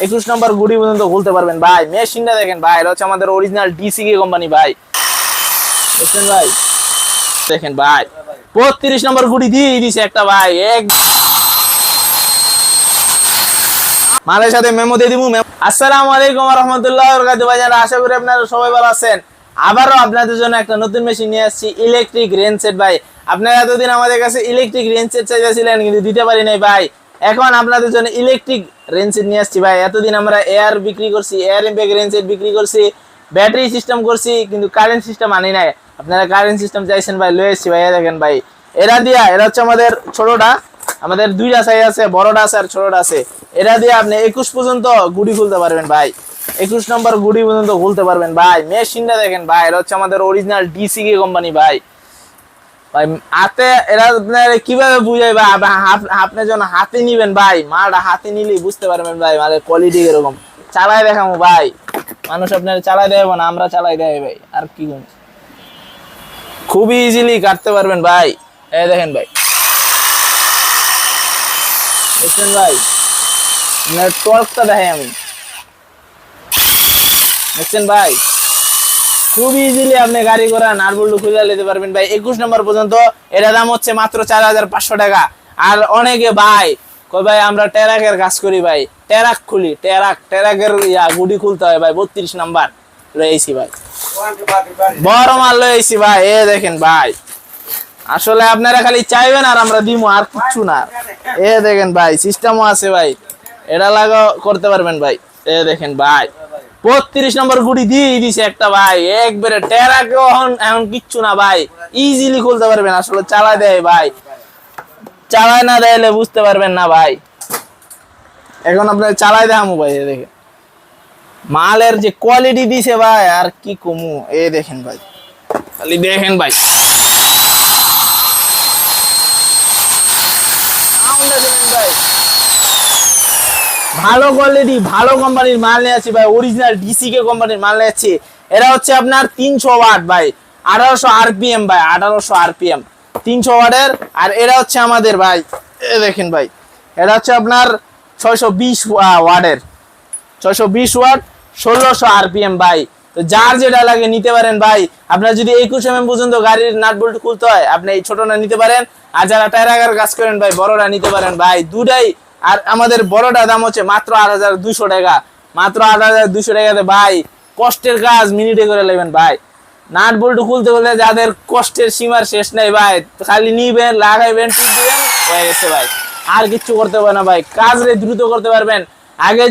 21 নম্বর গুড়ি পর্যন্ত খুলতে পারবেন ভাই। মেশিনটা দেখেন ভাই, এটা হচ্ছে আমাদের অরিজিনাল ডিসিকে কোম্পানি ভাই। দেখছেন ভাই, দেখেন ভাই 32 নম্বর গুড়ি দিয়ে দিছে একটা ভাই। এক মালের সাথে মেমো দিয়ে দিমু। আসসালামু আলাইকুম ওয়া রাহমাতুল্লাহি ওয়া বারাকাতুহু ভাইজান, আশা করি আপনারা সবাই ভালো আছেন। আবারও আপনাদের জন্য একটা নতুন মেশিন নিয়ে আসছি, ইলেকট্রিক রেন সেট ভাই। আপনারা এতদিন আমাদের কাছে ইলেকট্রিক রেন সেট চাইছিলেন, কিন্তু দিতে পারি নাই ভাই। এখন আপনাদের জন্য ইলেকট্রিক রেন সেট নিয়ে আসছি ভাই। এতদিন আমরা এয়ার বিক্রি করছি, এয়ার ইম্প্যাক্ট রেন সেট বিক্রি করছি, ব্যাটারি সিস্টেম করছি, কিন্তু কারেন্ট সিস্টেম আনি নাই। আপনারা কারেন্ট সিস্টেম চাইছেন ভাই, লয়ে এসছি ভাই। দেখেন ভাই, এরা হচ্ছে আমাদের ছোটটা, আমাদের দুইটা সাইজ আছে, বড়টা আছে আর ছোটটা আছে। এটা দিয়ে আপনি 21 পর্যন্ত গুড়ি খুলতে পারবেন ভাই। 21 নম্বর গুড়ি পর্যন্ত খুলতে পারবেন ভাই। মেশিনটা দেখেন ভাই, এটা হচ্ছে আমাদের অরিজিনাল ডিসিকে কোম্পানি ভাই। ভাই হাতে এরা আপনার কিভাবে বুঝাই ভাই, আপনি যখন হাতে নিবেন ভাই, মালটা হাতে নিলেই বুঝতে পারবেন ভাই মালের কোয়ালিটি এরকম। চালাই দেখাবো ভাই, মানুষ আপনার চালাই দেবো না, আমরা চালাই দেয় ভাই। আর কি খুবই ইজিলি কাটতে পারবেন ভাই। এই দেখেন ভাই, দেখছেন ভাই, টর্কটা দেখাই আমি। দেখছেন ভাই, খুব ইজিলি আপনি গাড়ি করা নাটবল্টু খুলে নিতে পারবেন ভাই। 21 নম্বর পর্যন্ত এর দাম হচ্ছে মাত্র 4500 টাকা। আর অনেকে ভাই কই ভাই আমরা টেরাকের কাজ করি ভাই, টেরাক খুলি, টেরাকের গুডি খুলতে হয় ভাই। 32 নাম্বার লয়েছি ভাই, বড় মাল লয়েছি ভাই। এ দেখেন ভাই, আসলে আপনারা খালি চাইবেন আর আমরা দিমু, আর কিচ্ছু না। এ দেখেন ভাই, সিস্টেমও আছে ভাই, এটা লাগাও করতে পারবেন ভাই। এ দেখেন ভাই, 32 নম্বর গুড়ি দিয়ে দিছে একটা ভাই। একবারে টেরাকে এখন কিচ্ছু না ভাই, ইজিলি খুলতে পারবেন। আসলে চালাই দেয় ভাই, চালাই না দেয়লে বুঝতে পারবেন না ভাই। এখন আপনার চালাই দেখামু ভাই। এ দেখেন মালের যে কোয়ালিটি দিছে ভাই, আর কি কমু। এ দেখেন ভাই, খালি দেখেন ভাই, ভাই ভালো কোয়ালিটি ভালো কোম্পানির মাল নিয়ে আছি ভাই। অরিজিনাল ডিসিকে কোম্পানির মাল নিয়ে আছি। এরা হচ্ছে আপনার 300 ওয়াট ভাই, 1800 আরপিএম ভাই, 1800 আরপিএম 300 ওয়াটের। আর এরা হচ্ছে আমাদের ভাই, এ দেখেন ভাই, এটা হচ্ছে আপনার 620 ওয়াটের, 620 ওয়াট 1600 আরপিএম ভাই। তো যার যেটা লাগে নিতে পারেন ভাই। আপনার যদি 21 mm পর্যন্ত গাড়ির নাট বল্টু খুলতে হয়, আপনি এই ছোটটা নিতে পারেন। আর যারা টায়ার কাজ করেন ভাই, বড়টা নিতে পারেন ভাই, দুটাই। আর আমাদের বড়টা দাম হচ্ছে মাত্র 8200 টাকা, মাত্র 8200 টাকাতে ভাই। কষ্টের কাজ মিনিটে করে নেবেন ভাই। নাট বল্টু খুলতে খুলতে যাদের কষ্টের সীমার শেষ নাই ভাই, খালি নিবেন, লাগাইবেন, টিপ দিবেন, হয়ে গেছে ভাই। আর কিচ্ছু করতে হবে না ভাই, কাজ দ্রুত করতে পারবেন। আগে